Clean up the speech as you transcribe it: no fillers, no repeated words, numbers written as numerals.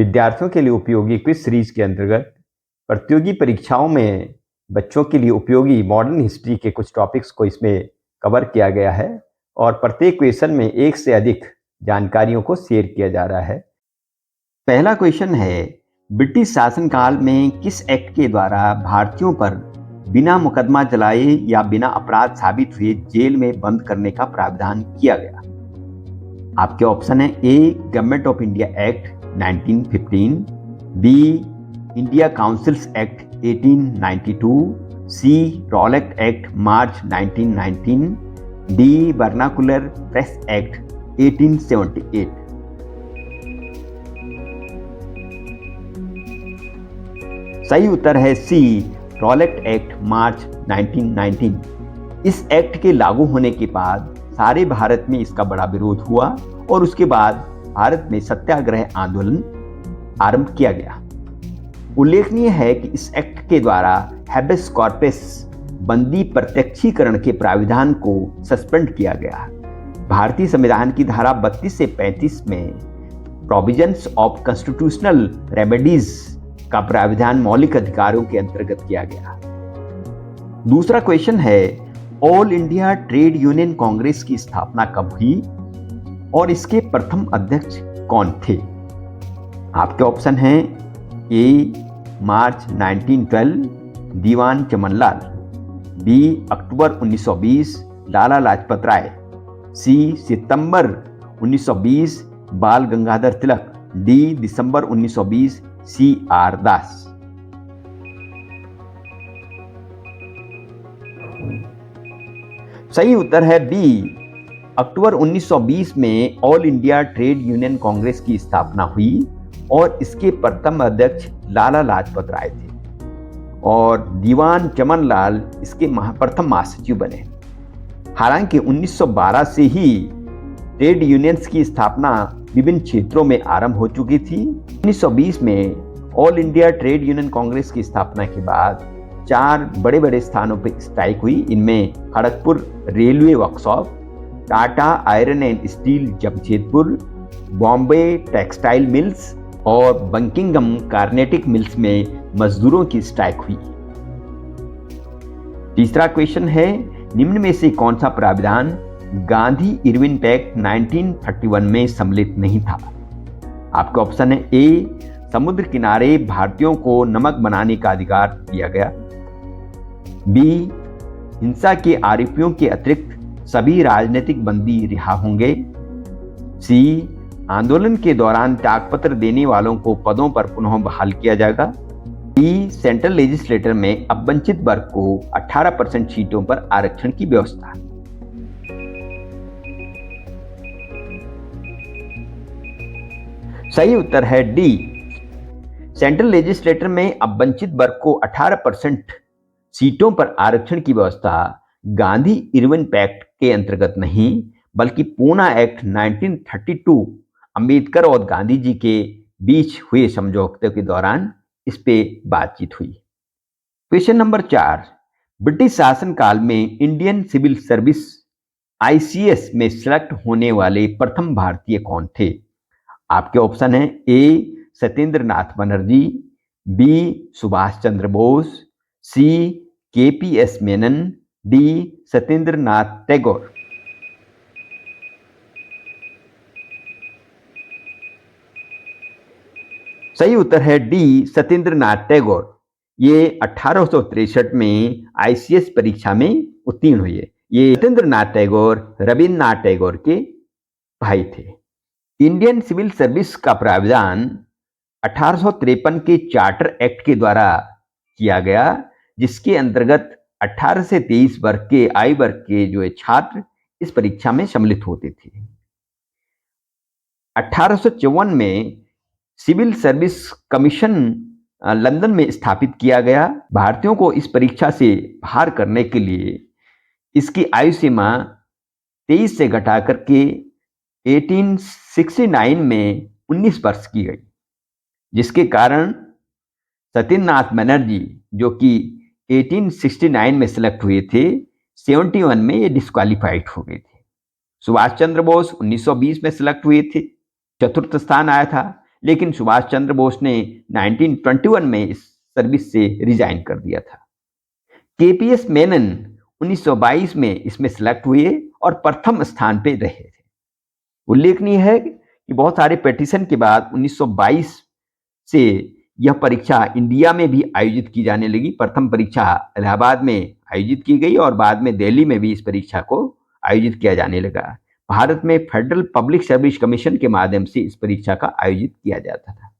विद्यार्थियों के लिए उपयोगी क्विज सीरीज के अंतर्गत प्रतियोगी परीक्षाओं में बच्चों के लिए उपयोगी मॉडर्न हिस्ट्री के कुछ टॉपिक्स को इसमें कवर किया गया है और प्रत्येक क्वेश्चन में एक से अधिक जानकारियों को शेयर किया जा रहा है। पहला क्वेश्चन है, ब्रिटिश शासनकाल में किस एक्ट के द्वारा भारतीयों पर बिना मुकदमा चलाए या बिना अपराध साबित हुए जेल में बंद करने का प्रावधान किया गया? आपके ऑप्शन है A, Government of India Act 1915, B, India Councils Act 1892, C, Rowlatt Act March 1919, D, Vernacular Press Act 1878। सही उत्तर है सी, रॉलेट एक्ट मार्च 1919। इस एक्ट के लागू होने के बाद सारे भारत में इसका बड़ा विरोध हुआ और उसके बाद भारत में सत्याग्रह आंदोलन आरंभ किया गया। उल्लेखनीय है कि इस एक्ट के द्वारा हैबेस कॉर्पस बंदी प्रत्यक्षीकरण के प्राविधान को सस्पेंड किया गया। भारतीय संविधान की धारा 32 से 35 में प्रोविजंस ऑफ कॉन्स्टिट्यूशनल रेमेडीज का प्राविधान मौलिक अधिकारों के अंतर्गत किया गया। दूसरा क्वेश्चन है, all India trade union Congress की स्थापना कब हुई और इसके प्रथम अध्यक्ष कौन थे? आपके ऑप्शन हैं ए, मार्च 1912, दीवान चमनलाल, बी, अक्टूबर 1920, लाला लाजपत राय, सी, सितंबर 1920, बाल गंगाधर तिलक, डी, दिसंबर 1920, सी आर दास। सही उत्तर है बी, अक्टूबर 1920 में all India trade union Congress की स्थापना हुई और इसके प्रथम अध्यक्ष लाला लाजपत राय थे और दीवान चमनलाल इसके प्रथम महासचिव बने। हालांकि 1912 से ही ट्रेड यूनियंस की स्थापना विभिन्न क्षेत्रों में आरंभ हो चुकी थी। 1920 में all India trade union Congress की स्थापना के बाद 4 बड़े बड़े स्थानों पर स्ट्राइक हुई। इनमें Kharagpur railway workshop, Tata iron and steel Jamshedpur, Bombay textile mills और बंकिंगम कार्नेटिक मिल्स में मजदूरों की स्ट्राइक हुई। तीसरा क्वेश्चन है, निम्न में से कौन सा प्राविधान गांधी इरविन पैक्ट 1931 में सम्मिलित नहीं था? आपका ऑप्शन है ए, समुद्र किनारे भारतीयों को नमक बनाने का अधिकार दिया गया, बी, हिंसा के आरोपियों के अतिरिक्त सभी राजनीतिक बंदी रिहा होंगे, सी, आंदोलन के दौरान त्यागपत्र देने वालों को पदों पर पुनः बहाल किया जाएगा, डी, सेंट्रल लेजिस्लेटर में अब वंचित वर्ग को 18% सीटों पर आरक्षण की व्यवस्था। सही उत्तर है डी, सेंट्रल लेजिस्लेटर में अब वंचित वर्ग को 18% सीटों पर आरक्षण की व्यवस्था गांधी इरविन पैक्ट के अंतर्गत नहीं बल्कि पूना एक्ट 1932 अंबेडकर और गांधी जी के बीच हुए समझौते के दौरान इस पे बातचीत हुई। क्वेश्चन नंबर 4, ब्रिटिश शासनकाल में इंडियन सिविल सर्विस ICS में सिलेक्ट होने वाले प्रथम भारतीय कौन थे? आपके ऑप्शन है ए, सत्येंद्र नाथ बनर्जी, बी, सुभाष चंद्र बोस, सी, KPS मेनन, डी, सत्येंद्र नाथ टैगोर। सही उत्तर है डी, सत्येंद्र नाथ टैगोर। ये 1863 में ICS परीक्षा में उत्तीर्ण हुए। ये सत्येंद्र नाथ टैगोर रविन्द्रनाथ टैगोर के भाई थे। इंडियन सिविल सर्विस का प्रावधान 1853 के चार्टर एक्ट के द्वारा किया गया, जिसके अंतर्गत 18 से 23 वर्ग के आयु वर्ग के जो छात्र इस परीक्षा में सम्मिलित होते थे। 1854 में सिविल सर्विस कमीशन लंदन में स्थापित किया गया। भारतीयों को इस परीक्षा से बाहर करने के लिए इसकी आयु सीमा 23 से घटा करके 1869 में 19 वर्ष की गई, जिसके कारण सत्येंद्र नाथ बनर्जी जो कि 1869 में सिलेक्ट हुए थे, 71 में ये डिस्क्वालीफाइड हो गए थे। सुभाष चंद्र बोस 1920 में सिलेक्ट हुए थे, चतुर्थ स्थान आया था, लेकिन सुभाष चंद्र बोस ने 1921 में इस सर्विस से रिजाइन कर दिया था। केपीएस मेनन 1922 में इसमें सिलेक्ट हुए और प्रथम स्थान पे रहे थे। उल्लेखनीय है कि बहुत सारे पिटीशन के बाद 1922 से यह परीक्षा इंडिया में भी आयोजित की जाने लगी। प्रथम परीक्षा इलाहाबाद में आयोजित की गई और बाद में दिल्ली में भी इस परीक्षा को आयोजित किया जाने लगा। भारत में फेडरल पब्लिक सर्विस कमीशन के माध्यम से इस परीक्षा का आयोजित किया जाता था।